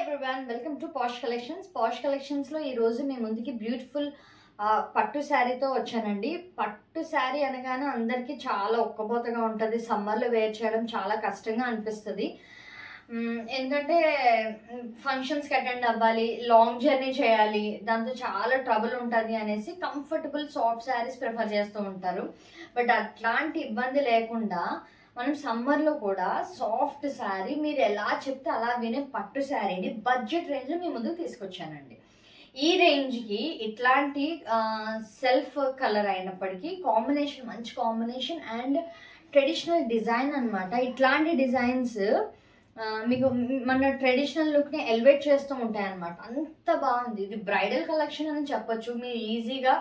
Everyone, welcome to Posh Collections. Posh కలెక్షన్స్లో ఈరోజు మీ ముందుకి బ్యూటిఫుల్ పట్టు శారీతో వచ్చానండి. పట్టు శారీ అనగానే అందరికీ చాలా ఒక్కబోతగా ఉంటుంది. సమ్మర్లో వేర్ చేయడం చాలా కష్టంగా అనిపిస్తుంది. ఎందుకంటే ఫంక్షన్స్కి అటెండ్ అవ్వాలి, లాంగ్ జర్నీ చేయాలి, దాంతో చాలా ట్రబుల్ ఉంటుంది అనేసి కంఫర్టబుల్ సాఫ్ట్ శారీస్ ప్రిఫర్ చేస్తూ ఉంటారు. బట్ అట్లాంటి ఇబ్బంది లేకుండా మనం సమ్మర్లో కూడా సాఫ్ట్ శారీ మీరు ఎలా చెప్తే అలా వినే పట్టు శారీని బడ్జెట్ రేంజ్లో మీ ముందుకు తీసుకొచ్చానండి. ఈ రేంజ్కి ఇట్లాంటి సెల్ఫ్ కలర్ అయినప్పటికీ కాంబినేషన్ మంచి కాంబినేషన్ అండ్ ట్రెడిషనల్ డిజైన్ అనమాట. ఇట్లాంటి డిజైన్స్ మీకు మన ట్రెడిషనల్ లుక్ని ఎలివేట్ చేస్తూ ఉంటాయి అన్నమాట. అంత బాగుంది. ఇది బ్రైడల్ కలెక్షన్ అని చెప్పొచ్చు. మీరు ఈజీగా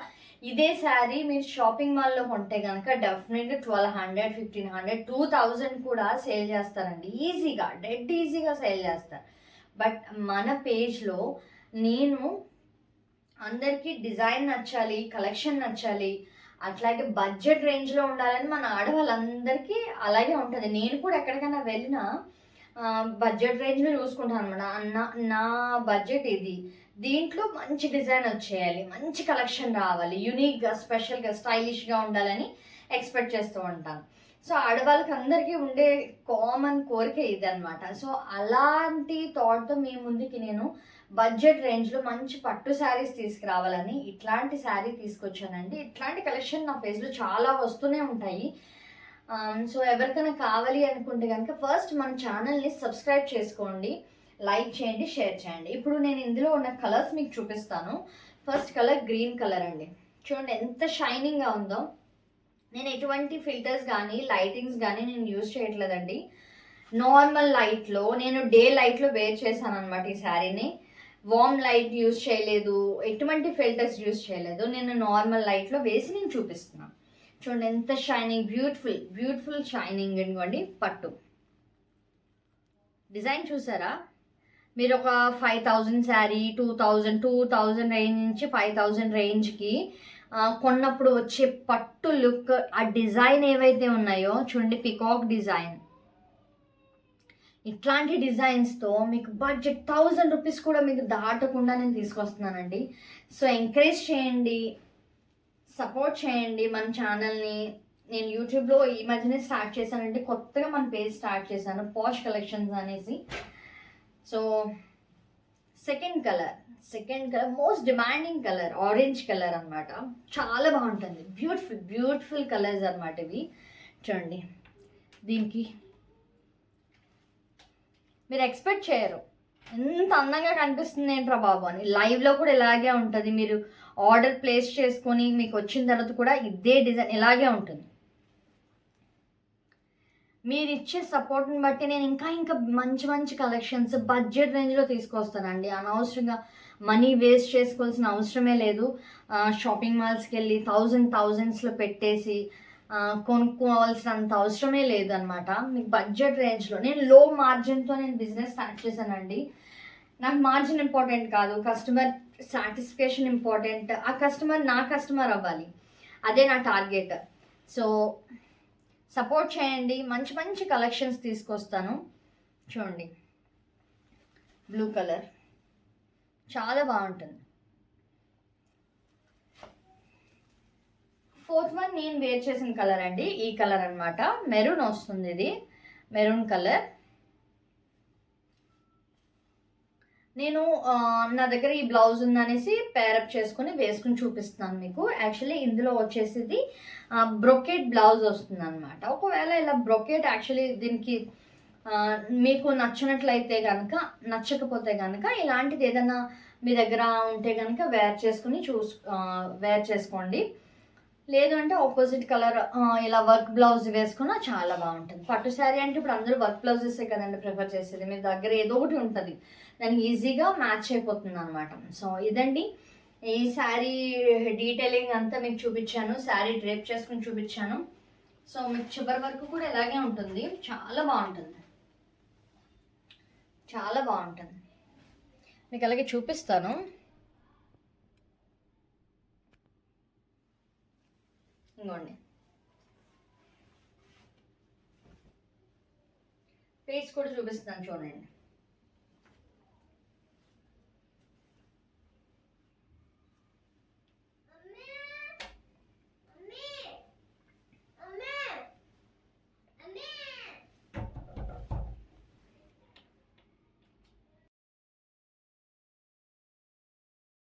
ఇదే శారీ మీరు షాపింగ్ మాల్లో కొంటే కనుక డెఫినెట్గా 1200, 1500, 2000 కూడా సేల్ చేస్తారండి. ఈజీగా, డెడ్ ఈజీగా సేల్ చేస్తారు. బట్ మన పేజ్లో నేను అందరికీ డిజైన్ నచ్చాలి, కలెక్షన్ నచ్చాలి, అట్లాగే బడ్జెట్ రేంజ్లో ఉండాలని మన ఆడవాళ్ళందరికీ అలాగే ఉంటుంది. నేను కూడా ఎక్కడికైనా వెళ్ళినా బడ్జెట్ రేంజ్లో చూసుకుంటాను అనమాట. నా బడ్జెట్ ఇది, దీంట్లో మంచి డిజైన్ వచ్చేయాలి, మంచి కలెక్షన్ రావాలి, యూనిక్గా, స్పెషల్గా, స్టైలిష్గా ఉండాలని ఎక్స్పెక్ట్ చేస్తూ ఉంటాను. సో ఆడవాళ్ళకి అందరికీ ఉండే కామన్ కోరిక ఇది అనమాట. సో అలాంటి థాట్తో మీ ముందుకి నేను బడ్జెట్ రేంజ్లో మంచి పట్టు శారీస్ తీసుకురావాలని ఇట్లాంటి శారీ తీసుకొచ్చానండి. ఇట్లాంటి కలెక్షన్ నా పేజ్లో చాలా వస్తూనే ఉంటాయి. సో ఎవరికైనా కావాలి అనుకుంటే కనుక ఫస్ట్ మన ఛానల్ని సబ్స్క్రైబ్ చేసుకోండి, లైక్ చేయండి, షేర్ చేయండి. ఇప్పుడు నేను ఇందులో ఉన్న కలర్స్ మీకు చూపిస్తాను. ఫస్ట్ కలర్ గ్రీన్ కలర్ అండి. చూడండి ఎంత షైనింగ్గా ఉందో. నేను ఎటువంటి ఫిల్టర్స్ కానీ లైటింగ్స్ కానీ నేను యూజ్ చేయట్లేదండి. నార్మల్ లైట్లో, నేను డే లైట్లో వేర్ చేశాను అనమాట ఈ శారీని. వార్మ్ లైట్ యూజ్ చేయలేదు, ఎటువంటి ఫిల్టర్స్ యూజ్ చేయలేదు. నేను నార్మల్ లైట్లో వేసి నేను చూపిస్తున్నాను. చూడండి ఎంత షైనింగ్, బ్యూటిఫుల్ బ్యూటిఫుల్ షైనింగ్ అనుకోండి. పట్టు డిజైన్ చూసారా? మీరు ఒక 5000 శారీ 2000 రేంజ్ నుంచి 5000 రేంజ్కి కొన్నప్పుడు వచ్చే పట్టు లుక్, ఆ డిజైన్ ఏవైతే ఉన్నాయో చూడండి, పికాక్ డిజైన్, ఇట్లాంటి డిజైన్స్తో మీకు బడ్జెట్ 1000 రూపీస్ కూడా మీకు దాటకుండా నేను తీసుకొస్తున్నానండి. సో ఎంకరేజ్ చేయండి, సపోర్ట్ చేయండి మన ఛానల్ని. నేను యూట్యూబ్లో ఈ మధ్యనే స్టార్ట్ చేశానండి, కొత్తగా మన పేజ్ స్టార్ట్ చేశాను, పాష్ కలెక్షన్స్ అనేసి. So second colour most demanding colour orange colour అనమాట. చాలా బాగుంటుంది. బ్యూటిఫుల్ కలర్స్ అనమాట ఇవి. చూడండి, దీనికి మీరు ఎక్స్పెక్ట్ చేయరు ఎంత అందంగా కనిపిస్తుంది ఏంట్రా బాబు అని. లైవ్లో కూడా ఇలాగే ఉంటుంది. మీరు ఆర్డర్ ప్లేస్ చేసుకొని మీకు వచ్చిన తర్వాత కూడా ఇదే డిజైన్ ఇలాగే ఉంటుంది. మీరు ఇచ్చే సపోర్ట్ని బట్టి నేను ఇంకా మంచి కలెక్షన్స్ బడ్జెట్ రేంజ్లో తీసుకొస్తానండి. అనవసరంగా మనీ వేస్ట్ చేసుకోవాల్సిన అవసరమే లేదు. షాపింగ్ మాల్స్కి వెళ్ళి థౌజండ్స్లో పెట్టేసి కొనుక్కోవాల్సినంత అవసరమే లేదు అనమాట. మీకు బడ్జెట్ రేంజ్లో నేను లో మార్జిన్తో నేను బిజినెస్ స్టార్ట్ చేశానండి. నాకు మార్జిన్ ఇంపార్టెంట్ కాదు, కస్టమర్ సాటిస్ఫాక్షన్ ఇంపార్టెంట్. ఆ కస్టమర్ నా కస్టమర్ అవ్వాలి, అదే నా టార్గెట్. సో సపోర్ట్ చేయండి, మంచి కలెక్షన్స్ తీసుకొస్తాను. చూడండి, బ్లూ కలర్ చాలా బాగుంటుంది. ఫోర్త్ వన్ నేను వేర్ చేసిన కలర్ అండి, ఈ కలర్ అనమాట. మెరూన్ వస్తుంది, ఇది మెరూన్ కలర్. నేను నా దగ్గర ఈ బ్లౌజ్ ఉందనేసి పేరప్ చేసుకుని వేసుకుని చూపిస్తున్నాను మీకు. యాక్చువల్లీ ఇందులో వచ్చేసి బ్రొకెట్ బ్లౌజ్ వస్తుంది అనమాట. ఒకవేళ ఇలా బ్రొకెట్ యాక్చువల్లీ దీనికి మీకు నచ్చినట్లయితే కనుక, నచ్చకపోతే కనుక ఇలాంటిది ఏదైనా మీ దగ్గర ఉంటే కనుక వేర్ చేసుకోండి. లేదు అంటే ఆపోజిట్ కలర్ ఇలా వర్క్ బ్లౌజ్ వేసుకున్నా చాలా బాగుంటుంది. పట్టు శారీ అంటే ఇప్పుడు అందరూ వర్క్ బ్లౌజెసే కదండి ప్రిఫర్ చేసేది. మీ దగ్గర ఏదో ఒకటి ఉంటుంది, దానికి ఈజీగా మ్యాచ్ అయిపోతుంది అనమాట. సో ఇదండి ఈ శారీ డీటెయిలింగ్ అంతా మీకు చూపించాను, శారీ డ్రేప్ చేసుకుని చూపించాను. సో మీకు చివరి వరకు కూడా ఇలాగే ఉంటుంది. చాలా బాగుంటుంది, చాలా బాగుంటుంది. మీకు అలాగే చూపిస్తాను. ఇంకోండి, పేజ్ కూడా చూపిస్తాను చూడండి.